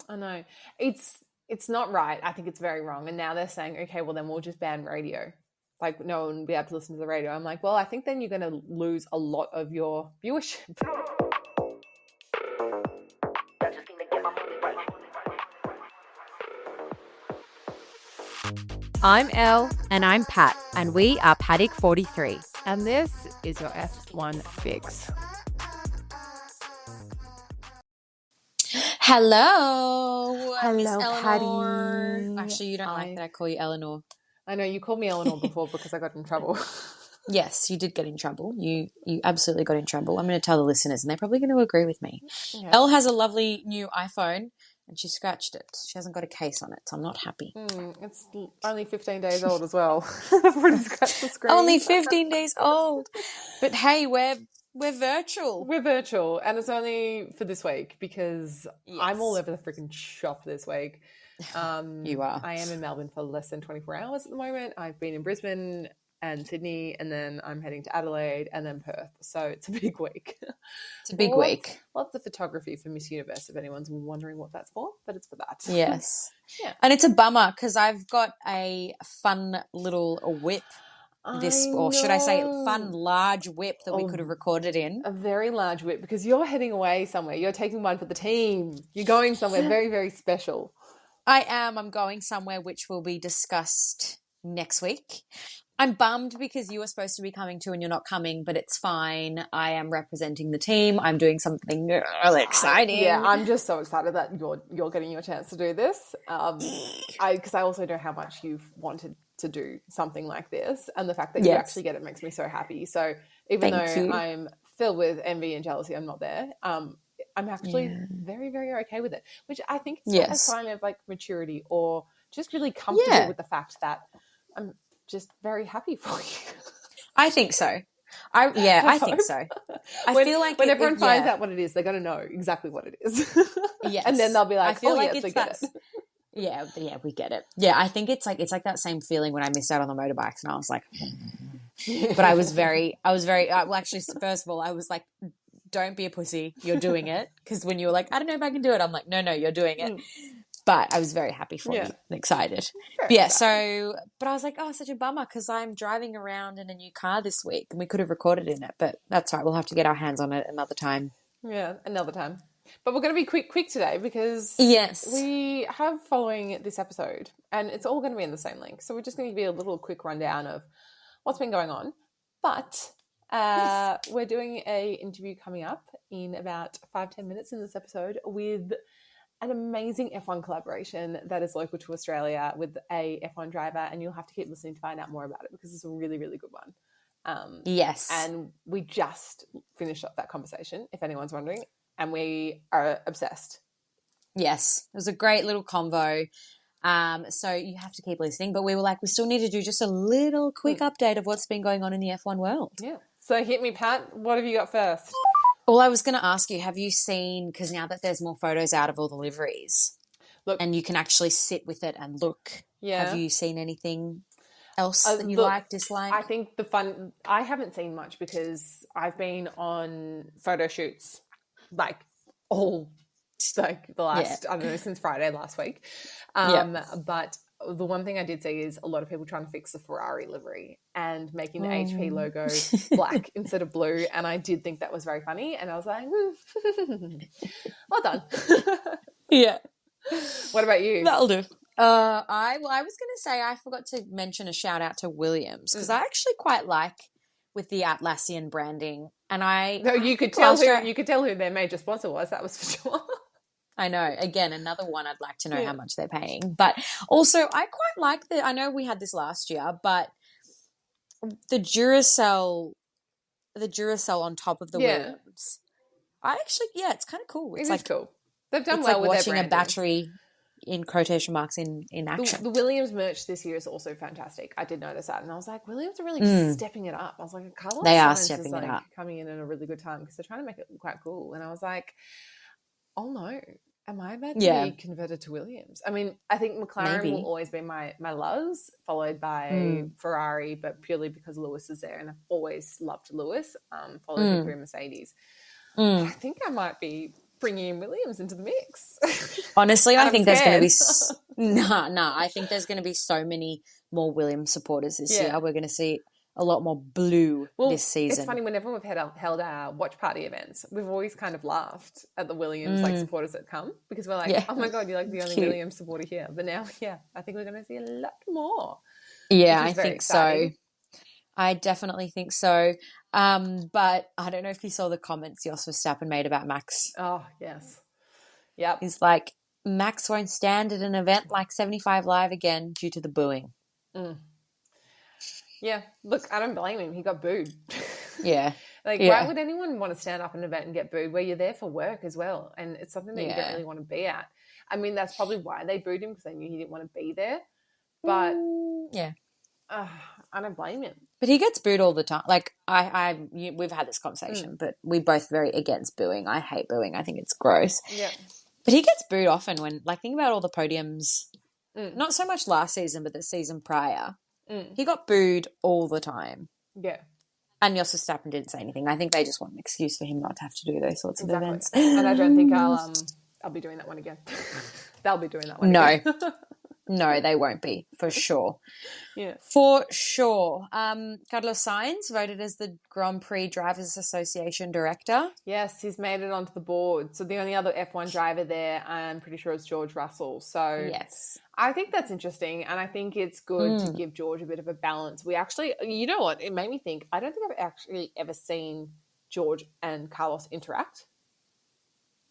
I know. It's not right. I think it's very wrong. And now they're saying, okay, well, then we'll just ban radio. Like, no one will be able to listen to the radio. I'm like, well, I think then you're going to lose a lot of your viewership. I'm Elle. And I'm Pat, and we are Paddock 43. And this is your F1 fix. Hello. Hello, Miss Eleanor. Patty. Actually, you don't like that I call you Eleanor. I know, you called me Eleanor before because I got in trouble. Yes, you did get in trouble. You absolutely got in trouble. I'm going to tell the listeners, and they're probably going to agree with me. Okay. Elle has a lovely new iPhone, and she scratched it. She hasn't got a case on it, so I'm not happy. It's only 15 days old as well. I've already scratched the screen. Only 15 days old. But hey, we're virtual. We're virtual, and it's only for this week because I'm all over the freaking shop this week. You are. I am in Melbourne for less than 24 hours at the moment. I've been in Brisbane and Sydney, and then I'm heading to Adelaide and then Perth. So it's a big week. It's a big week. Lots of photography for Miss Universe, if anyone's wondering what that's for, but it's for that. Yes. Yeah. And it's a bummer because I've got a fun little whip. Should I say fun large whip that we could have recorded in. A very large whip, because you're heading away somewhere. You're taking one for the team. You're going somewhere very, very special. I am. I'm going somewhere which will be discussed next week. I'm bummed because you were supposed to be coming too and you're not coming, but it's fine. I am representing the team. I'm doing something really exciting. Yeah, I'm just so excited that you're getting your chance to do this. Because I also know how much you've wanted to do something like this, and the fact that you actually get it makes me so happy. So even though I'm filled with envy and jealousy, I'm not there. I'm actually very, very okay with it, which I think is a sign of like maturity, or just really comfortable with the fact that I'm just very happy for you. I think so. I think so. I feel like when everyone finds out what it is, they're going to know exactly what it is. Yes. And then they'll be like, we get it. Yeah, we get it. Yeah, I think it's like that same feeling when I missed out on the motorbikes, and I was like, but I was very, well, actually, first of all, I was like, don't be a pussy, you're doing it. Because when you were like, I don't know if I can do it, I'm like, no, you're doing it. But I was very happy for you and excited. But I was like, oh, such a bummer because I'm driving around in a new car this week and we could have recorded in it, but that's all right. We'll have to get our hands on it another time. Yeah, another time. But we're going to be quick today because we have, following this episode, and it's all going to be in the same link. So we're just going to give you a little quick rundown of what's been going on. But we're doing an interview coming up in about 5-10 minutes in this episode with an amazing F1 collaboration that is local to Australia with a F1 driver, and you'll have to keep listening to find out more about it because it's a really, really good one. Yes. And we just finished up that conversation, if anyone's wondering, and we are obsessed. Yes. It was a great little convo. So you have to keep listening, but we were like, we still need to do just a little quick update of what's been going on in the F1 world. Yeah. So hit me, Pat. What have you got first? Well, I was going to ask you, have you seen, because now that there's more photos out of all the liveries, and you can actually sit with it and look, have you seen anything else that you like, dislike? I think I haven't seen much because I've been on photo shoots like the last, I don't know, since Friday last week. But the one thing I did see is a lot of people trying to fix the Ferrari livery and making the HP logo black instead of blue. And I did think that was very funny. And I was like, well done. Yeah. What about you? That'll do. I was going to say I forgot to mention a shout out to Williams because I actually quite like with the Atlassian branding. And you could tell who their major sponsor was. That was for sure. I know. Again, another one I'd like to know how much they're paying. But also, I quite like I know we had this last year, but the Duracell on top of the Williams. It's kind of cool. It's cool. They've done well with watching their a battery in quotation marks in action. The Williams merch this year is also fantastic. I did notice that, and I was like, Williams are really stepping it up. I was like, Carlos Sainz stepping it up, coming in a really good time because they're trying to make it quite cool. And I was like, oh no. Am I about to be converted to Williams? I mean, I think McLaren will always be my loves, followed by Ferrari, but purely because Lewis is there, and I've always loved Lewis, followed him through Mercedes. I think I might be bringing in Williams into the mix. Honestly, I think there's going to be I think there's going to be so many more Williams supporters this year. We're going to see a lot more blue this season. It's funny, whenever we've held our watch party events, we've always kind of laughed at the Williams like supporters that come, because we're like, oh my God, you're like the only Williams supporter here. But now, I think we're going to see a lot more. Yeah, I think exciting. So. I definitely think so. But I don't know if you saw the comments Jos Verstappen made about Max. Oh, yes. Yep. He's like, Max won't stand at an event like 75 Live again due to the booing. Yeah. Look, I don't blame him. He got booed. Yeah. Why would anyone want to stand up at an event and get booed where you're there for work as well? And it's something that you don't really want to be at. I mean, that's probably why they booed him, because they knew he didn't want to be there. But I don't blame him. But he gets booed all the time. Like we've had this conversation, but we're both very against booing. I hate booing. I think it's gross. Yeah. But he gets booed often when, like, think about all the podiums. Not so much last season, but the season prior. He got booed all the time. Yeah. And Jos Verstappen didn't say anything. I think they just want an excuse for him not to have to do those sorts of events. And I don't think I'll be doing that one again. They'll be doing that one again. No, they won't be, for sure. Yeah. For sure. Carlos Sainz voted as the Grand Prix Drivers Association director. Yes, he's made it onto the board. So the only other F1 driver there, I'm pretty sure, is George Russell. So yes, I think that's interesting, and I think it's good to give George a bit of a balance. We actually, you know what, it made me think, I don't think I've actually ever seen George and Carlos interact.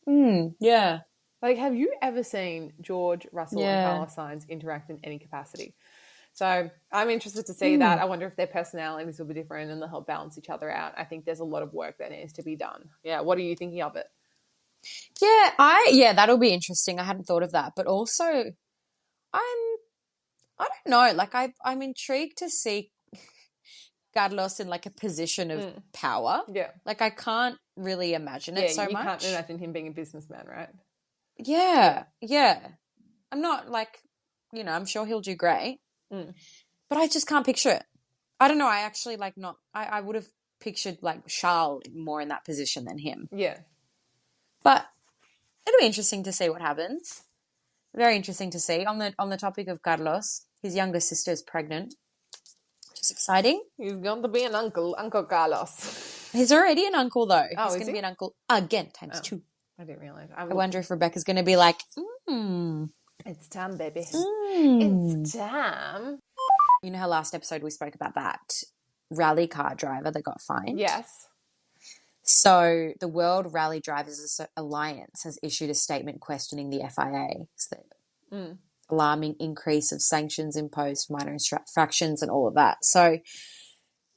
Yeah. Like, have you ever seen George Russell and Carlos Sainz interact in any capacity? So I'm interested to see that. I wonder if their personalities will be different and they'll help balance each other out. I think there's a lot of work that needs to be done. Yeah, what are you thinking of it? Yeah, that'll be interesting. I hadn't thought of that. But also, I don't know. Like, I'm intrigued to see Carlos in, like, a position of power. Yeah. Like, I can't really imagine it so much. You can't imagine him being a businessman, right? Yeah. I'm not, like, I'm sure he'll do great. But I just can't picture it. I don't know. I actually, like, not... I would have pictured, like, Charles more in that position than him. Yeah. But it'll be interesting to see what happens. Very interesting to see. On the topic of Carlos, his younger sister is pregnant, which is exciting. He's going to be an uncle, Uncle Carlos. He's already an uncle, though. Oh, he's going to be an uncle again, times 2. I didn't realise. I wonder if Rebecca's going to be like, it's time, baby. It's time. You know how last episode we spoke about that rally car driver that got fined? Yes. So the World Rally Drivers Alliance has issued a statement questioning the FIA's alarming increase of sanctions imposed for minor infractions and all of that. So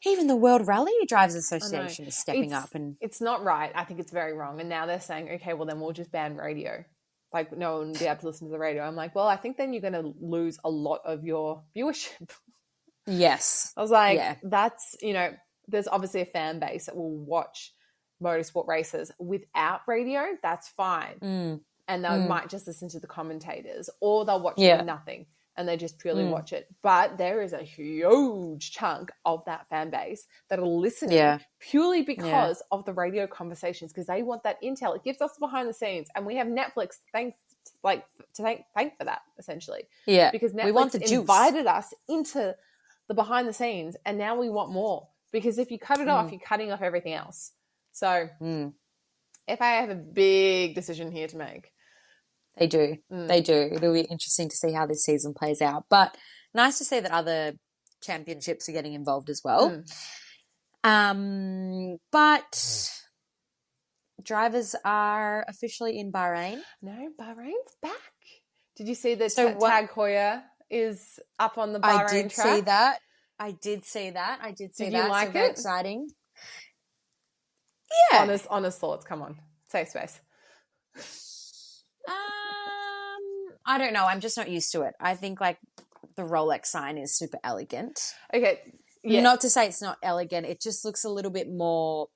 even the World Rally Drivers Association is stepping up. And it's not right. I think it's very wrong. And now they're saying, okay, well, then we'll just ban radio. Like, no one will be able to listen to the radio. I'm like, well, I think then you're going to lose a lot of your viewership. Yes. I was like, that's, there's obviously a fan base that will watch motorsport races without radio. That's fine. And they might just listen to the commentators, or they'll watch it with nothing and they just purely watch it. But there is a huge chunk of that fan base that are listening purely because of the radio conversations, because they want that intel. It gives us behind the scenes, and we have Netflix thank for that, essentially. Yeah, because Netflix invited us into the behind the scenes, and now we want more, because if you cut it off, you're cutting off everything else. So if I have a big decision here to make. They do. They do. It'll be interesting to see how this season plays out. But nice to see that other championships are getting involved as well. But drivers are officially in Bahrain. No, Bahrain's back. Did you see that Tag Heuer is up on the Bahrain track? I did see that. I did see that. Did you like it? Very exciting. Yeah. Honest thoughts. Come on. Safe space. I don't know. I'm just not used to it. I think, like, the Rolex sign is super elegant. Okay. Yeah. Not to say it's not elegant. It just looks a little bit more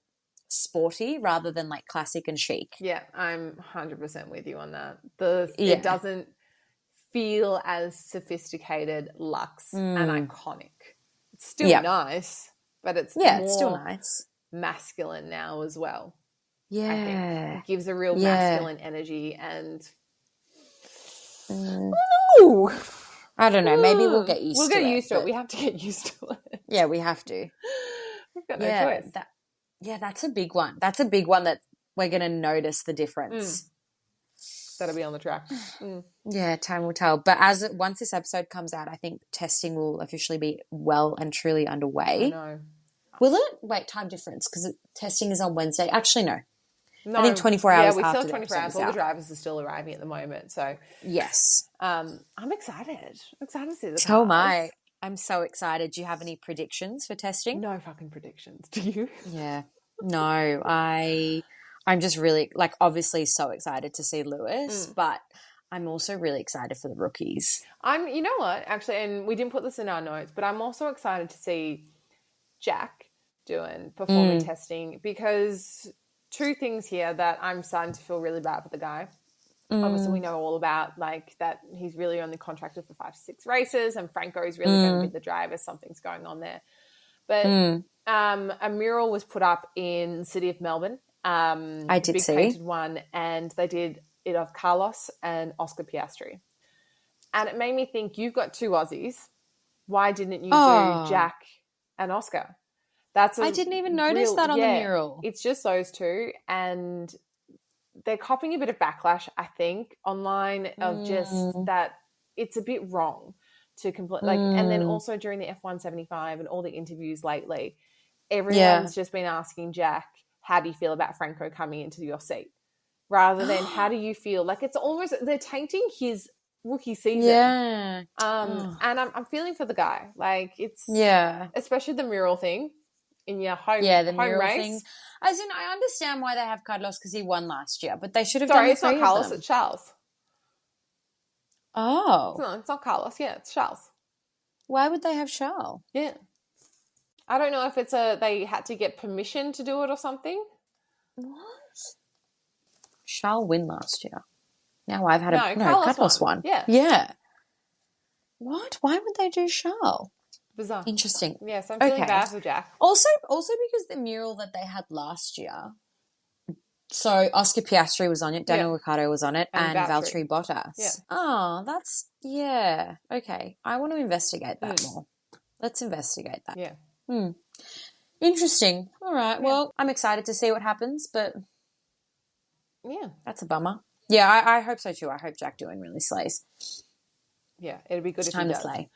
sporty rather than, like, classic and chic. Yeah, I'm 100% with you on that. It doesn't feel as sophisticated, luxe, and iconic. It's still nice, but it's more still nice. masculine now as well. Yeah. I think. It gives a real masculine energy and ooh. I don't know. Maybe we'll get used to it. We'll get used to it. We have to get used to it. Yeah, we have to. We've got no choice. That's a big one. That's a big one that we're going to notice the difference. That'll be on the track. Yeah, time will tell. But once this episode comes out, I think testing will officially be well and truly underway. I know. Will it? Wait, time difference, because testing is on Wednesday. Actually, no. I think 24 hours after. Yeah, we still have 24 hours. All the drivers are still arriving at the moment. So, yes. I'm excited. I'm excited to see the So am I. I'm so excited. Do you have any predictions for testing? No fucking predictions. Do you? Yeah. No, I'm just really, like, obviously so excited to see Lewis, but I'm also really excited for the rookies. You know what, actually, and we didn't put this in our notes, but I'm also excited to see Jack doing performance testing, because two things here that I'm starting to feel really bad for the guy. Obviously, we know all about, like, that he's really only contracted for 5 to 6 races, and Franco's really going to be the driver. Something's going on there. But a mural was put up in the city of Melbourne. I did see. Big painted one, and they did it of Carlos and Oscar Piastri. And it made me think, you've got 2 Aussies. Why didn't you do Jack and Oscar? I didn't even notice that on the mural. It's just those 2, and they're copying a bit of backlash, I think, online, of just that it's a bit wrong to complete. Like, and then also during the F175 and all the interviews lately, everyone's just been asking Jack, how do you feel about Franco coming into your seat? Rather than how do you feel? Like, it's almost, they're tainting his rookie season. Yeah. And I'm feeling for the guy. Like, it's, especially the mural thing in your home, the home mural race. thing. As in, I understand why they have Carlos, because he won last year, but they should have done the 3 of them. Sorry, it's not Carlos, it's Charles. Oh. It's not Carlos. Yeah, it's Charles. Why would they have Charles? Yeah. I don't know if it's they had to get permission to do it or something. What? Charles win last year. Now I've had Carlos won. Yeah. Yeah. What? Why would they do Charles? Bizarre. Interesting. Yeah, so I'm feeling bad for Jack. Also because the mural that they had last year, so Oscar Piastri was on it, Daniel Ricciardo was on it, and Valtteri Bottas. Yeah. Oh, that's, okay. I want to investigate that more. Let's investigate that. Yeah. Interesting. All right. Yeah. Well, I'm excited to see what happens, but that's a bummer. Yeah, I hope so too. I hope Jack doing really slays. Yeah, it'd be good if he does. Time to slay.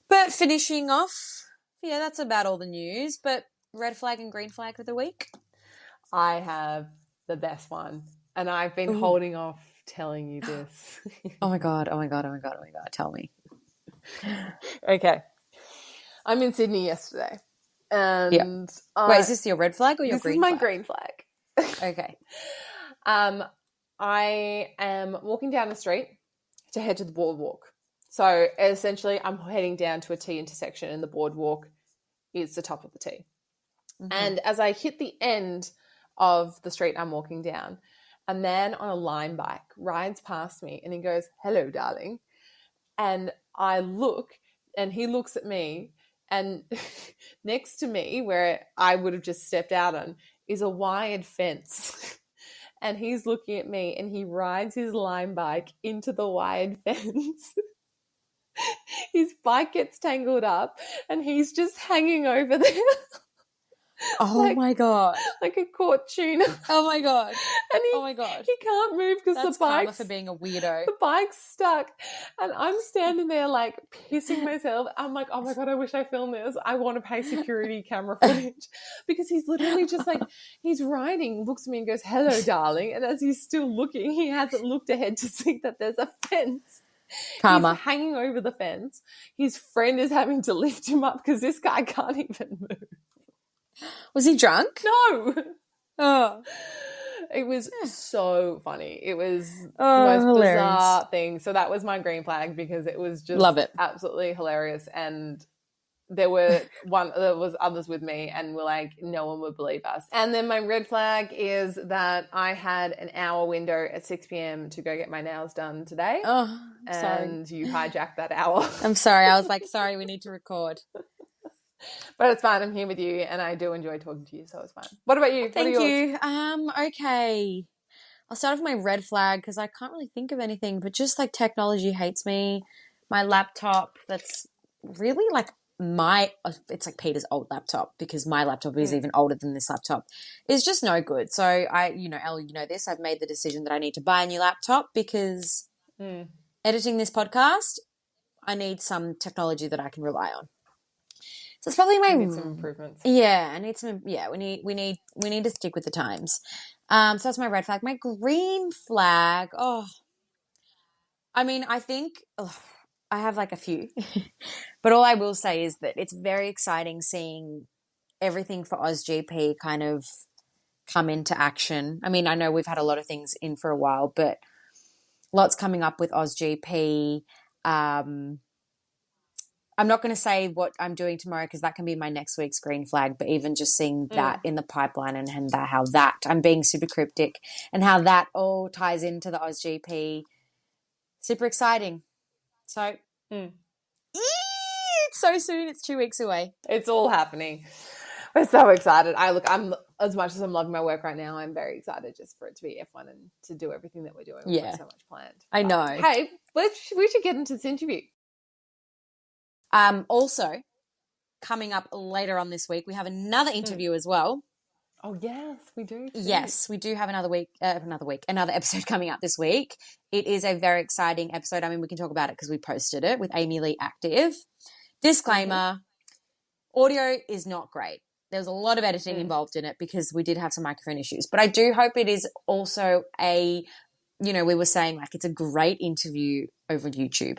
But finishing off, that's about all the news. But red flag and green flag of the week? I have the best one, and I've been holding off telling you this. Oh my God. Tell me. Okay. I'm in Sydney yesterday. And wait, is this your red flag or your green flag? This is my green flag. Okay. I am walking down the street to head to the boardwalk. So essentially I'm heading down to a T intersection, and the boardwalk is the top of the T. Mm-hmm. And as I hit the end of the street I'm walking down, a man on a Lime bike rides past me and he goes, "Hello, darling." And I look, and he looks at me, and next to me, where I would have just stepped out on, is a wired fence. And he's looking at me, and he rides his Lime bike into the wired fence. His bike gets tangled up, and he's just hanging over there. Oh my God. Like a caught tuna. Oh my God. And he can't move because the bike's for being a weirdo. The bike's stuck. And I'm standing there like pissing myself. I'm like, oh my God, I wish I filmed this. I want to pay security camera footage. Because he's literally just like, he's riding, looks at me and goes, "Hello, darling." And as he's still looking, he hasn't looked ahead to see that there's a fence. Karma. He's hanging over the fence. His friend is having to lift him up because this guy can't even move. Was he drunk? No. Oh. It was so funny. It was the most hilarious. Bizarre thing. So that was my green flag, because it was just absolutely hilarious. And there was others with me, and we're like, no one would believe us. And then my red flag is that I had an hour window at 6 p.m. to go get my nails done today. Oh, sorry. And you hijacked that hour. I'm sorry. I was like, sorry, we need to record. But it's fine. I'm here with you, and I do enjoy talking to you, so it's fine. What about you? Thank you. Okay. I'll start off my red flag because I can't really think of anything, but just like technology hates me. My laptop, that's really like it's like Peter's old laptop because my laptop is even older than this laptop. Is just no good. So Elle, you know this, I've made the decision that I need to buy a new laptop because editing this podcast, I need some technology that I can rely on. So it's probably need some improvements. Yeah, I need some. Yeah, we need to stick with the times. So that's my red flag. My green flag. Oh, I mean, I think I have like a few, but all I will say is that it's very exciting seeing everything for AusGP kind of come into action. I mean, I know we've had a lot of things in for a while, but lots coming up with AusGP. I'm not going to say what I'm doing tomorrow because that can be my next week's green flag, but even just seeing that in the pipeline and how that, I'm being super cryptic, and how that all ties into the AusGP, super exciting. So, it's so soon. It's 2 weeks away. It's all happening. We're so excited. I'm as much as I'm loving my work right now, I'm very excited just for it to be F1 and to do everything that we're doing. We've got so much planned. I know. Hey, we should get into this interview. Also, coming up later on this week, we have another interview as well. Oh, yes, we do. Too. Yes, we do have another episode coming up this week. It is a very exciting episode. I mean, we can talk about it because we posted it with Amy Lee Active. Disclaimer, audio is not great. There's a lot of editing involved in it because we did have some microphone issues. But I do hope it is also we were saying like it's a great interview over YouTube.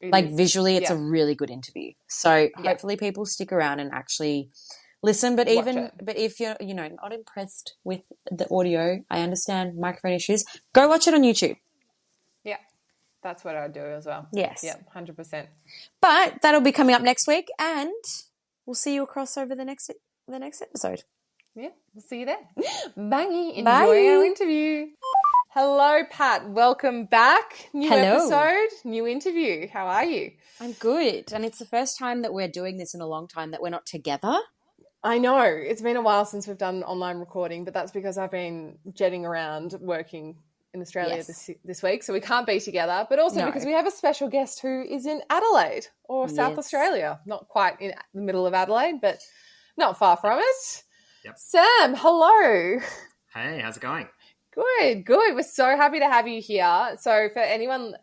Visually, it's a really good interview. So hopefully people stick around and actually listen. But if you're not impressed with the audio, I understand microphone issues. Go watch it on YouTube. Yeah, that's what I'd do as well. Yes, yeah, 100%. But that'll be coming up next week, and we'll see you across over the next episode. Yeah, we'll see you there. Bangy, enjoy our interview. Hello, Pat. Welcome back. New episode, new interview. How are you? I'm good. And it's the first time that we're doing this in a long time that we're not together. I know. It's been a while since we've done online recording, but that's because I've been jetting around working in Australia this week, so we can't be together. But also because we have a special guest who is in Adelaide or South Australia. Not quite in the middle of Adelaide, but not far from it. Yep. Sam, hello. Hey, how's it going? Good. We're so happy to have you here. So for anyone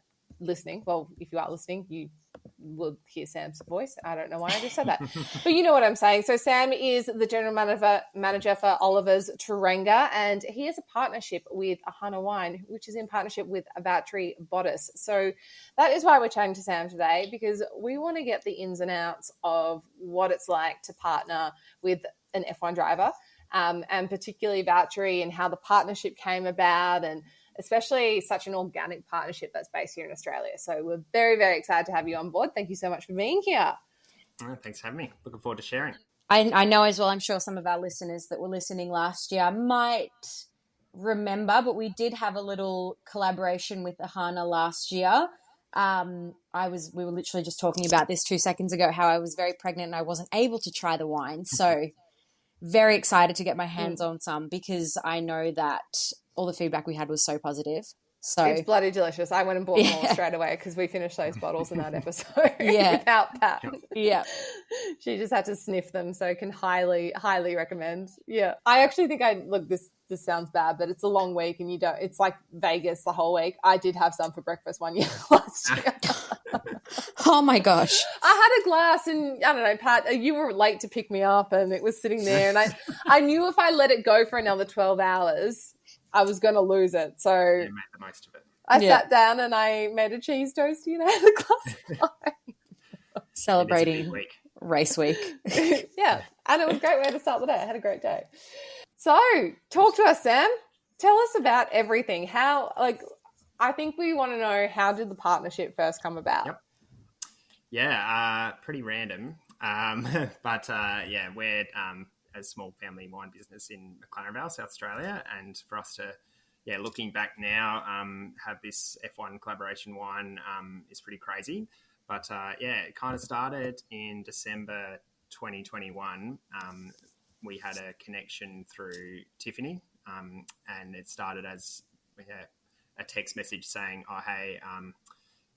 listening, well, if you are listening, you will hear Sam's voice. I don't know why I just said that. But you know what I'm saying. So Sam is the general manager for Oliver's Taranga, and he has a partnership with Ihana Wine, which is in partnership with Valtteri Bottas. So that is why we're chatting to Sam today, because we want to get the ins and outs of what it's like to partner with an F1 driver. And particularly Valtteri and how the partnership came about, and especially such an organic partnership that's based here in Australia. So we're very, very excited to have you on board. Thank you so much for being here. Thanks for having me. Looking forward to sharing. I know as well, I'm sure some of our listeners that were listening last year might remember, but we did have a little collaboration with Ihana last year. We were literally just talking about this 2 seconds ago, how I was very pregnant and I wasn't able to try the wine. So very excited to get my hands on some because I know that all the feedback we had was so positive. So it's bloody delicious. I went and bought them all straight away because we finished those bottles in that episode without Pat. Yeah. She just had to sniff them, so I can highly, highly recommend. Yeah. I actually think this sounds bad, but it's a long week and it's like Vegas the whole week. I did have some for breakfast one year last year. Oh my gosh. I had a glass and I don't know, Pat, you were late to pick me up and it was sitting there and I knew if I let it go for another 12 hours, I was going to lose it. So you made the most of it. I sat down and I made a cheese toasty and I had a glass of wine. Celebrating race week. Yeah. And it was a great way to start the day. I had a great day. So talk to us, Sam. Tell us about everything. I think we want to know, how did the partnership first come about? Yep. Yeah, pretty random. But we're a small family wine business in McLaren Vale, South Australia. And for us to, looking back now, have this F1 collaboration wine is pretty crazy. But it kind of started in December 2021. We had a connection through Tiffany, and it started as a text message saying, "Oh, hey,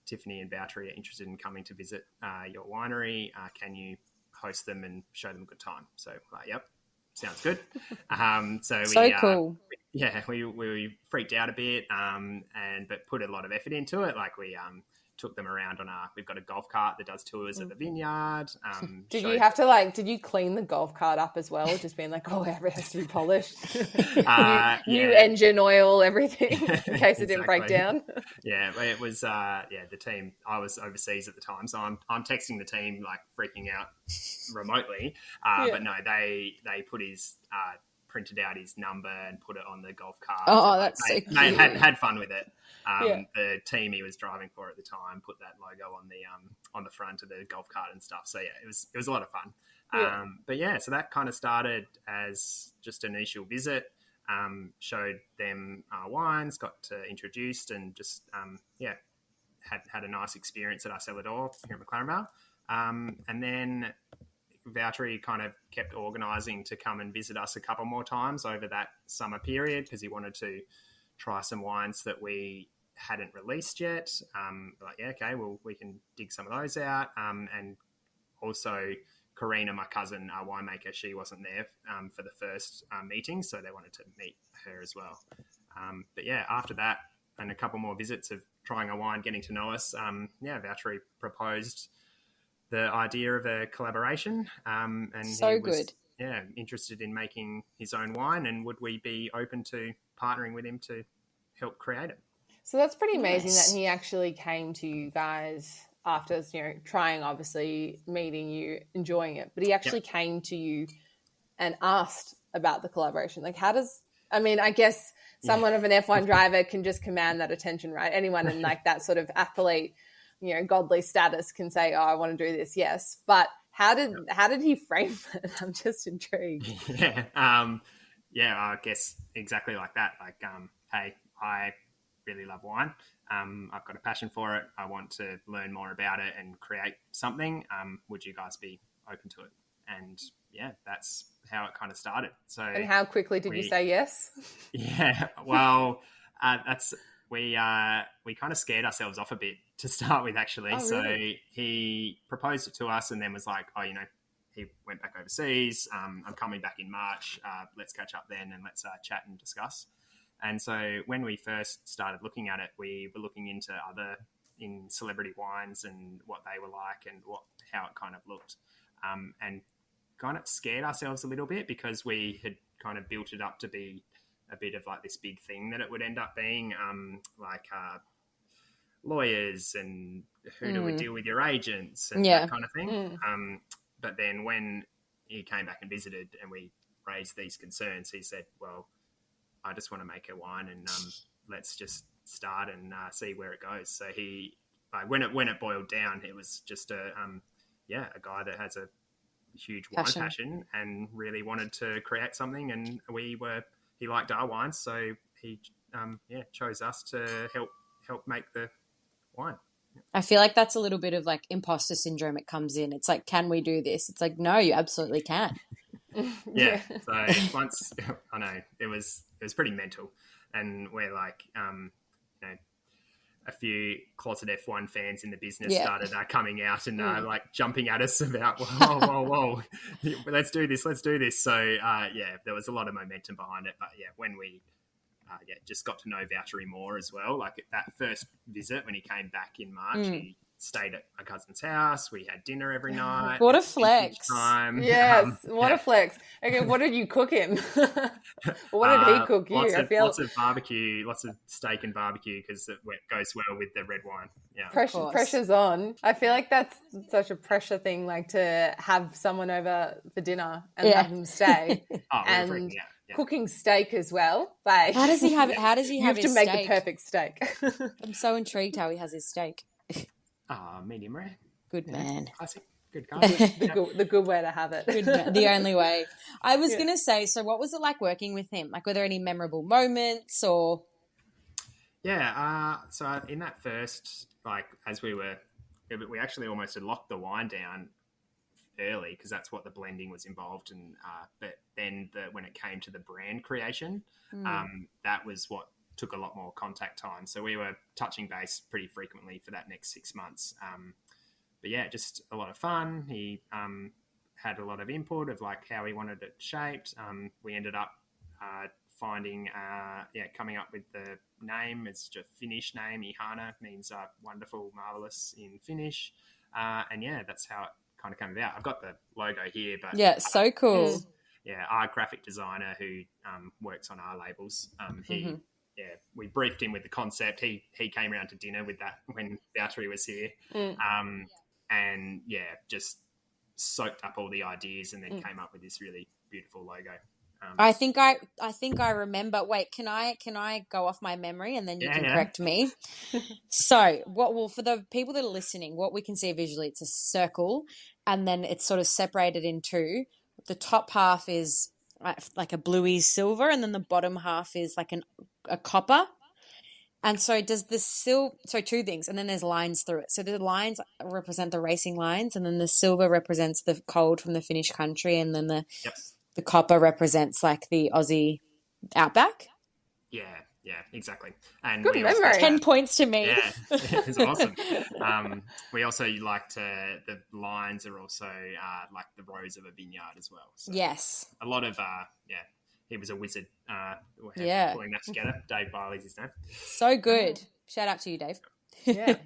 Tiffany and Valtteri are interested in coming to visit your winery. Can you host them and show them a good time?" So, yep, sounds good. Cool. We freaked out a bit, but put a lot of effort into it. Like we took them around on we've got a golf cart that does tours at the Vineyard. Did you clean the golf cart up as well? Just being like, it has to be polished. New engine oil, everything in case it didn't break down. Yeah, it was, the team, I was overseas at the time. So I'm texting the team like freaking out remotely. But no, they put printed out his number and put it on the golf cart. Oh, that's so cute. They had fun with it. The team he was driving for at the time put that logo on the front of the golf cart and stuff. So it was a lot of fun. So that kind of started as just an initial visit. Showed them our wines, got introduced, and just had a nice experience at our cellar door here at McLaren Vale. And then Valtteri kind of kept organising to come and visit us a couple more times over that summer period because he wanted to try some wines that we hadn't released yet. We can dig some of those out. And also Karina, my cousin, our winemaker, she wasn't there for the first meeting, so they wanted to meet her as well. After that and a couple more visits of trying a wine, getting to know us, Valtteri proposed the idea of a collaboration, and he was interested in making his own wine, and would we be open to partnering with him to help create it? So that's pretty amazing that he actually came to you guys after trying, obviously meeting you, enjoying it, but he actually came to you and asked about the collaboration. Like, I guess someone of an F1 driver can just command that attention, right? Anyone in like that sort of athlete, godly status can say, "Oh, I want to do this." Yes. But how did he frame it? I'm just intrigued. I guess exactly like that. Like, hey, I really love wine. I've got a passion for it. I want to learn more about it and create something. Would you guys be open to it? And that's how it kind of started. So, and how quickly did you say yes? Yeah, well, we kind of scared ourselves off a bit to start with, actually. Oh, really? So he proposed it to us and then was like, he went back overseas. I'm coming back in March. Let's catch up then and let's chat and discuss. And so when we first started looking at it, we were looking into in celebrity wines and what they were like and how it kind of looked, and kind of scared ourselves a little bit because we had kind of built it up to be a bit of like this big thing that it would end up being, lawyers and who would deal with your agents and that kind of thing. But then when he came back and visited and we raised these concerns, he said, well, I just want to make a wine and let's just start and see where it goes. So he, when it boiled down, it was just a guy that has a huge wine passion and really wanted to create something. And he liked our wines, so he chose us to help make the wine. I feel like that's a little bit of like imposter syndrome. It comes in. It's like, can we do this? It's like, no, you absolutely can. Yeah. So once I know it was pretty mental, and we're like, a few closet F1 fans in the business started coming out and like jumping at us about, whoa, let's do this. So there was a lot of momentum behind it. But when we just got to know Valtteri more as well, like at that first visit when he came back in March, he stayed at my cousin's house. We had dinner every night. What a flex. Time. Yes, what a flex. Okay, what did you cook him? What did he cook you? Lots of barbecue, lots of steak and barbecue because it goes well with the red wine. Yeah, pressure's on. I feel like that's such a pressure thing, like to have someone over for dinner and have them stay. And cooking steak as well. Like, how does he have his steak? You have to make the perfect steak. I'm so intrigued how he has his steak. Medium rare. Good man. Classic. Good guy. the good way to have it. Good man. The only way. I was going to say, so what was it like working with him? Like, were there any memorable moments or? Yeah. So in that first, like, as we were we actually almost had locked the wine down early because that's what the blending was involved in. But then when it came to the brand creation, that was what took a lot more contact time. So we were touching base pretty frequently for that next 6 months. But yeah, just a lot of fun. He had a lot of input of like how he wanted it shaped. We ended up finding, coming up with the name. It's just a Finnish name. Ihana means wonderful, marvelous in Finnish. And yeah, that's how it kind of came about. I've got the logo here, but yeah, so cool. Our graphic designer who works on our labels, we briefed him with the concept. He came around to dinner with that when Valtteri was here, and just soaked up all the ideas and then came up with this really beautiful logo. I think I remember. Wait, can I go off my memory and then you can correct me? So, for the people that are listening, what we can see visually, it's a circle, and then it's sort of separated in two. The top half is like a bluey silver, and then the bottom half is like a copper. And so does the so two things, and then there's lines through it. So the lines represent the racing lines, and then the silver represents the cold from the Finnish country, and then the copper represents like the Aussie outback. Yeah, exactly. And good memory. 10 points to me. Yeah, it's awesome. We also the lines are also like the rows of a vineyard as well. So yes. A lot of, he was a wizard pulling that together. Dave Biley's his name. So good. Shout out to you, Dave. Yeah,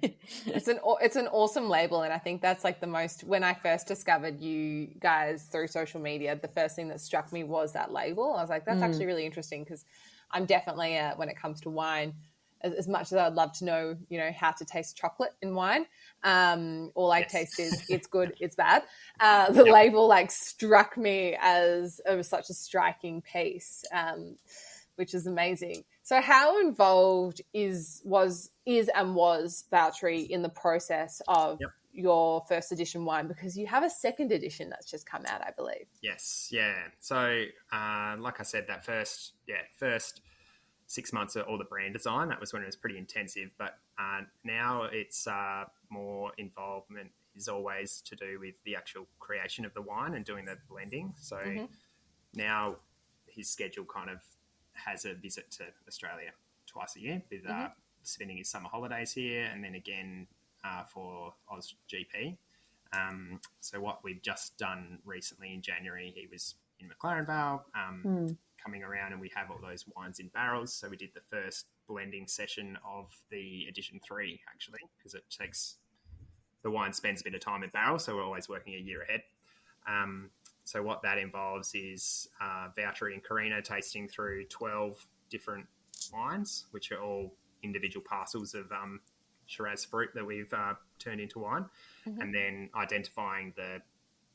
it's an awesome label, and I think that's like the most. When I first discovered you guys through social media, the first thing that struck me was that label. I was like, that's actually really interesting because I'm definitely when it comes to wine, as much as I'd love to know, how to taste chocolate in wine, all I taste is it's good, it's bad. The label like struck me as such a striking piece, which is amazing. So how involved was Valtteri in the process of your first edition wine? Because you have a second edition that's just come out, I believe. Yes, yeah. So like I said, that first 6 months of all the brand design, that was when it was pretty intensive. But now it's more involvement is always to do with the actual creation of the wine and doing the blending. So now his schedule kind of has a visit to Australia twice a year with spending his summer holidays here, and then again for Oz GP. So what we've just done recently in January, he was in McLaren Vale coming around, and we have all those wines in barrels. So we did the first blending session of the edition 3 actually, because it takes the wine spends a bit of time in barrels, so we're always working a year ahead. So what that involves is Valtteri and Karina tasting through 12 different wines, which are all individual parcels of Shiraz fruit that we've turned into wine, and then identifying the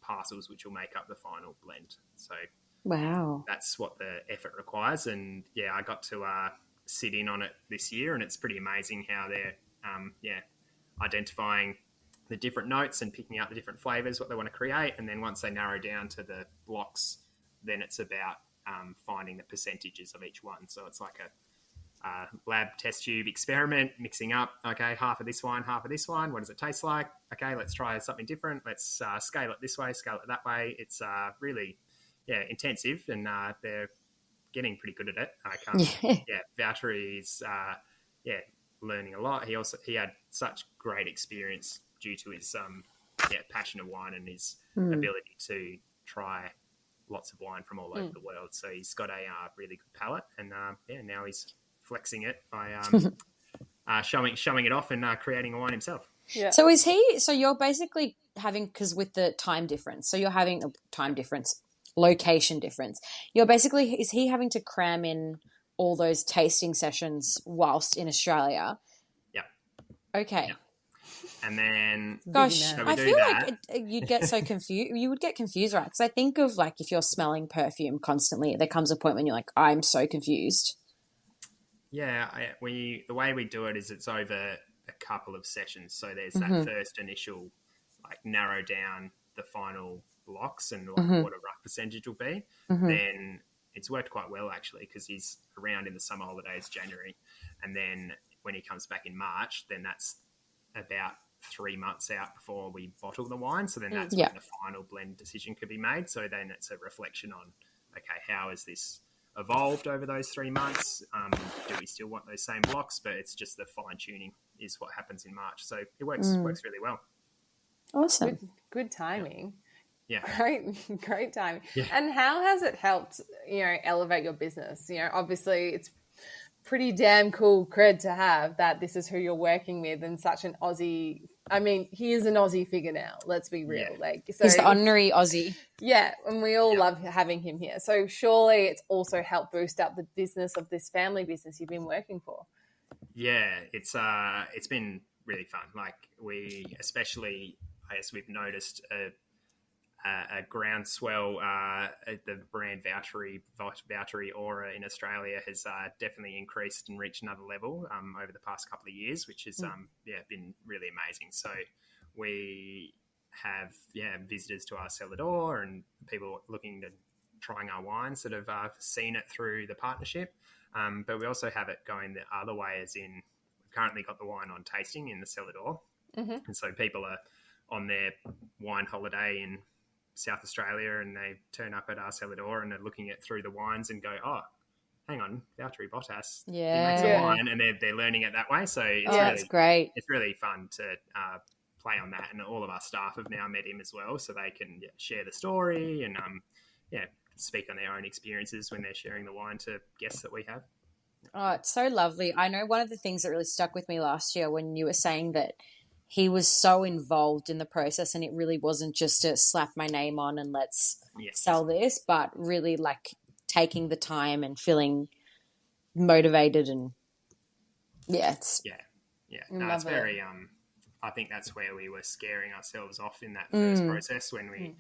parcels which will make up the final blend. So wow, that's what the effort requires. And I got to sit in on it this year, and it's pretty amazing how they're identifying the different notes and picking out the different flavors, what they want to create. And then once they narrow down to the blocks, then it's about finding the percentages of each one. So it's like a lab test tube experiment, mixing up, okay, half of this wine, half of this wine. What does it taste like? Okay, let's try something different. Let's scale it this way, scale it that way. It's really, intensive, and they're getting pretty good at it. Valtteri's, learning a lot. He had such great experience due to his passion of wine and his ability to try lots of wine from all over the world. So he's got a really good palate, and now he's flexing it by showing it off and creating a wine himself. Yeah. So you're basically having, because with the time difference, so you're having a time difference, location difference. Is he having to cram in all those tasting sessions whilst in Australia? Yep. Okay. Yep. And then, gosh, I feel like you'd get so confused. You would get confused, right? Because I think of like if you're smelling perfume constantly, there comes a point when you're like, I'm so confused. Yeah, the way we do it is it's over a couple of sessions. So there's that first initial, like, narrow down the final blocks and like what a rough percentage will be. Then it's worked quite well actually, because he's around in the summer holidays, January, and then when he comes back in March, then that's about 3 months out before we bottle the wine. So then that's when the final blend decision could be made. So then it's a reflection on, okay, how has this evolved over those 3 months? Do we still want those same blocks? But it's just the fine tuning is what happens in March. So it works really well. Awesome. Good timing. Yeah. Great timing. Yeah. And how has it helped, elevate your business? Obviously it's pretty damn cool cred to have that this is who you're working with and such an Aussie. I mean, he is an Aussie figure now. Let's be real. Yeah. He's the honorary Aussie. Yeah, and we all love having him here. So surely it's also helped boost up the business of this family business you've been working for. Yeah, it's been really fun. Like we've noticed a groundswell. The brand Valtteri aura in Australia has definitely increased and reached another level over the past couple of years, which has been really amazing. So we have visitors to our cellar door and people looking to trying our wines that have seen it through the partnership. But we also have it going the other way, as in we've currently got the wine on tasting in the cellar door, and so people are on their wine holiday in South Australia and they turn up at our cellar door and they're looking at through the wines and go, oh, hang on, Valtteri Bottas, he makes a wine, and they're learning it that way. So it's great. It's really fun to play on that, and all of our staff have now met him as well, so they can share the story and speak on their own experiences when they're sharing the wine to guests that we have. Oh, it's so lovely. I know one of the things that really stuck with me last year when you were saying that he was so involved in the process and it really wasn't just a slap my name on and let's sell this, but really like taking the time and feeling motivated and it's very I think that's where we were scaring ourselves off in that first process when we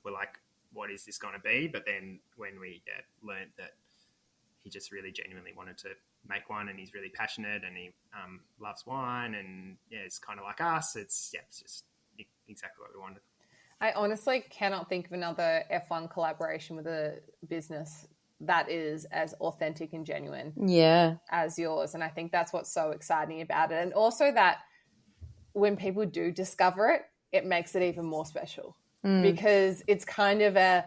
were like, what is this going to be? But then when we learned that he just really genuinely wanted to make one and he's really passionate and he loves wine and it's kind of like us. It's just exactly what we wanted. I honestly cannot think of another F1 collaboration with a business that is as authentic and genuine as yours. And I think that's what's so exciting about it. And also that when people do discover it, it makes it even more special because it's kind of a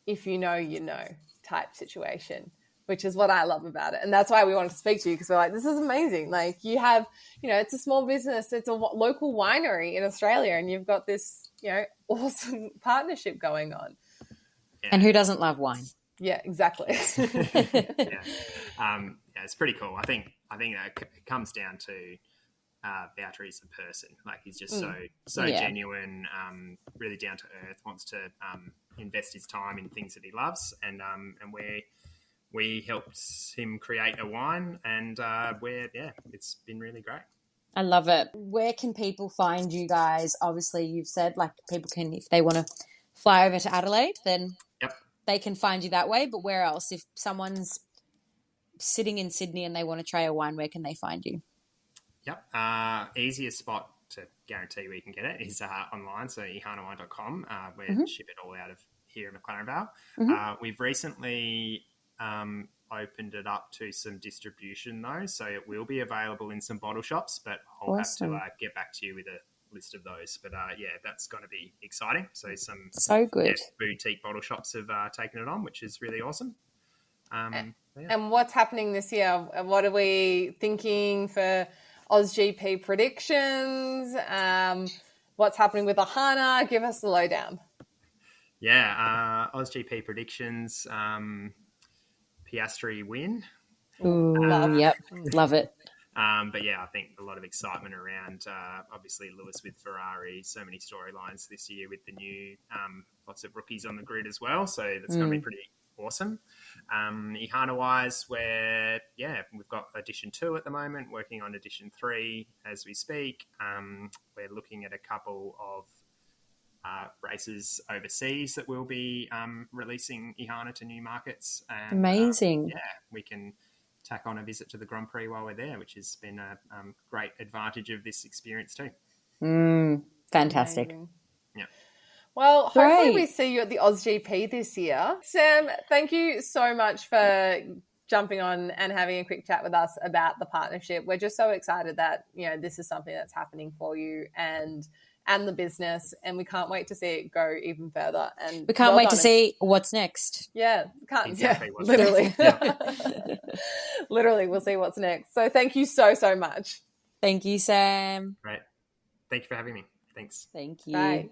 if you know, you know type situation, which is what I love about it. And that's why we wanted to speak to you because we're like, this is amazing. Like you have, it's a small business. It's a local winery in Australia and you've got this, awesome partnership going on. Yeah. And who doesn't love wine? Yeah, exactly. It's pretty cool. I think that it comes down to Valtteri's a person. Like he's just so genuine, really down to earth, wants to invest his time in things that he loves, and we helped him create a wine, and it's been really great. I love it. Where can people find you guys? Obviously, you've said like people can, if they want to fly over to Adelaide, then they can find you that way. But where else? If someone's sitting in Sydney and they want to try a wine, where can they find you? Easiest spot to guarantee we can get it is online, so ihanawine.com. We ship it all out of here in McLaren Vale. We've recently opened it up to some distribution though, so it will be available in some bottle shops, but I'll have to get back to you with a list of those. But that's going to be exciting. So some good boutique bottle shops have taken it on, which is really awesome. And what's happening this year? What are we thinking for AusGP predictions? What's happening with Ihana? Give us the lowdown. AusGP predictions. Piastri win. Love it. But I think a lot of excitement around obviously Lewis with Ferrari, so many storylines this year with the new lots of rookies on the grid as well, so that's going to be pretty awesome. Ihana wise, we've got edition 2 at the moment, working on edition 3 as we speak. We're looking at a couple of races overseas that will be releasing Ihana to new markets. And, amazing. We can tack on a visit to the Grand Prix while we're there, which has been a great advantage of this experience too. Fantastic. Amazing. Yeah. Well, hopefully we see you at the AusGP this year. Sam, thank you so much for jumping on and having a quick chat with us about the partnership. We're just so excited that, you know, this is something that's happening for you and the business, and we can't wait to see it go even further. And we can't wait to see what's next. Yeah, literally. Literally, we'll see what's next. So thank you so much. Thank you, Sam. Right. Thank you for having me. Thanks. Thank you. Bye.